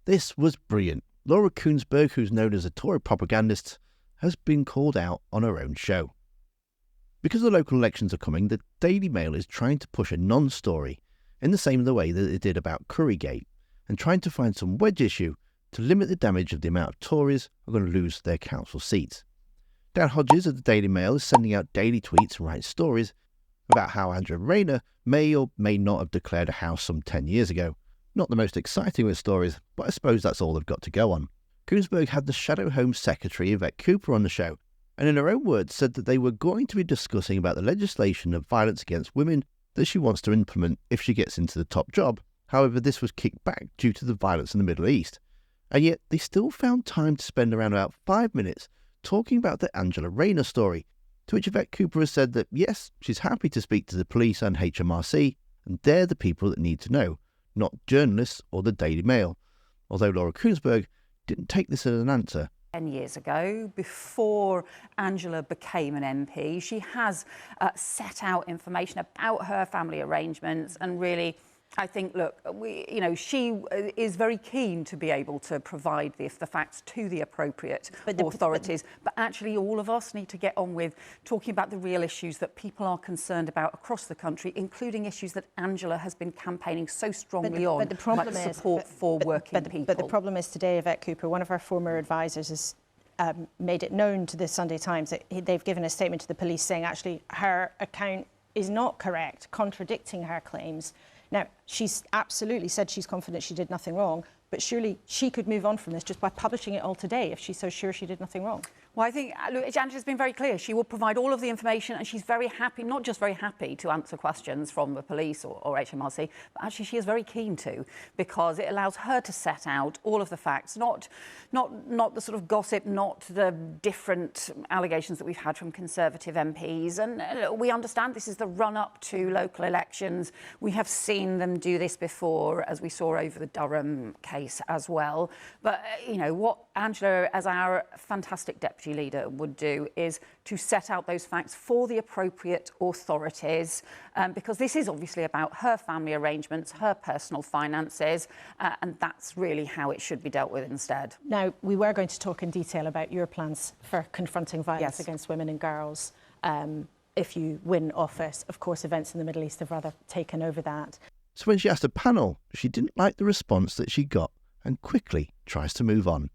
This was brilliant. Laura Kuenssberg, who's known as a Tory propagandist, has been called out on her own show. Because the local elections are coming, the Daily Mail is trying to push a non-story in the same way that it did about Currygate, and trying to find some wedge issue to limit the damage of the amount of Tories are going to lose their council seats. Dan Hodges of the Daily Mail is sending out daily tweets and writing stories about how Angela Rayner may or may not have declared a house some 10 years ago. Not the most exciting with stories, but I suppose that's all they've got to go on. Kuenssberg had the Shadow Home Secretary Yvette Cooper on the show, and in her own words said that they were going to be discussing about the legislation of violence against women that she wants to implement if she gets into the top job. However, this was kicked back due to the violence in the Middle East. And yet they still found time to spend around about 5 minutes talking about the Angela Rayner story, to which Yvette Cooper has said that yes, she's happy to speak to the police and HMRC, and they're the people that need to know, not journalists or the Daily Mail, although Laura Kuenssberg didn't take this as an answer. 10 years ago, before Angela became an MP, she has set out information about her family arrangements, and really, I think, look, she is very keen to be able to provide the facts to the appropriate authorities. But actually, all of us need to get on with talking about the real issues that people are concerned about across the country, including issues that Angela has been campaigning so strongly on, like support for working people. But the problem is today, Yvette Cooper, one of our former advisors, has made it known to the Sunday Times that they've given a statement to the police saying actually her account is not correct, contradicting her claims. Now, she's absolutely said she's confident she did nothing wrong, but surely she could move on from this just by publishing it all today if she's so sure she did nothing wrong. Well, I think Angela's been very clear. She will provide all of the information, and she's very happy, not just very happy to answer questions from the police or HMRC, but actually she is very keen to, because it allows her to set out all of the facts, not the sort of gossip, not the different allegations that we've had from Conservative MPs. And we understand this is the run-up to local elections. We have seen them do this before, as we saw over the Durham case as well. But, what Angela, as our fantastic deputy leader, would do is to set out those facts for the appropriate authorities, because this is obviously about her family arrangements, her personal finances, and that's really how it should be dealt with instead. Now, we were going to talk in detail about your plans for confronting violence against women and girls. If you win office, of course, events in the Middle East have rather taken over that. So when she asked a panel, she didn't like the response that she got and quickly tries to move on.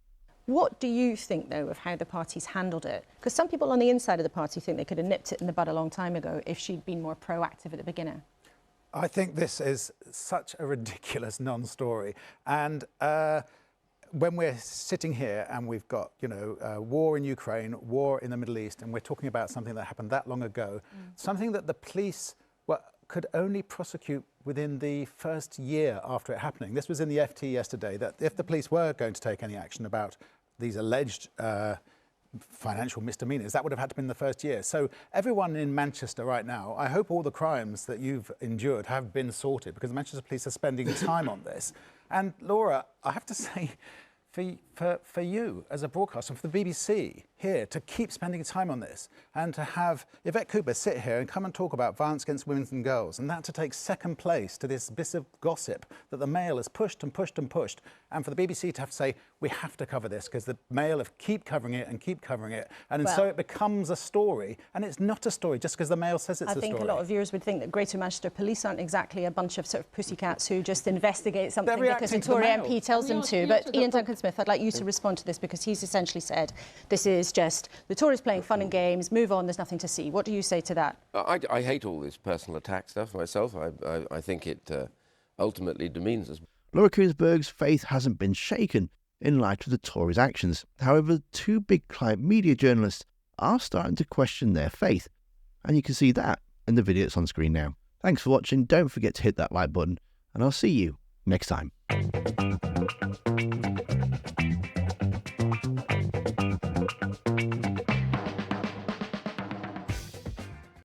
What do you think, though, of how the party's handled it? Because some people on the inside of the party think they could have nipped it in the bud a long time ago if she'd been more proactive at the beginning. I think this is such a ridiculous non-story. And when we're sitting here and we've got, war in Ukraine, war in the Middle East, and we're talking about something that happened that long ago, something that the police could only prosecute within the first year after it happening. This was in the FT yesterday, that if the police were going to take any action about these alleged financial misdemeanors, that would have had to be in the first year. So everyone in Manchester right now, I hope all the crimes that you've endured have been sorted, because the Manchester police are spending time on this. And Laura, I have to say, for you as a broadcaster, for the BBC here to keep spending time on this, and to have Yvette Cooper sit here and come and talk about violence against women and girls, and that to take second place to this bit of gossip that the Mail has pushed and pushed and pushed, and for the BBC to have to say, we have to cover this because the Mail have keep covering it, and so it becomes a story, and it's not a story just because the Mail says it's a story. I think a lot of viewers would think that Greater Manchester Police aren't exactly a bunch of sort of pussycats who just investigate something because a Tory MP tells them to. But Ian Duncan-Smith, I'd like you to respond to this, because he's essentially said this is just the Tories playing fun and games, move on, there's nothing to see. What do you say to that? I hate all this personal attack stuff myself. I think it ultimately demeans us. Laura Kuenssberg's faith hasn't been shaken in light of the Tories' actions. However, two big client media journalists are starting to question their faith, and you can see that in the video that's on screen now. Thanks for watching. Don't forget to hit that like button, and I'll see you next time.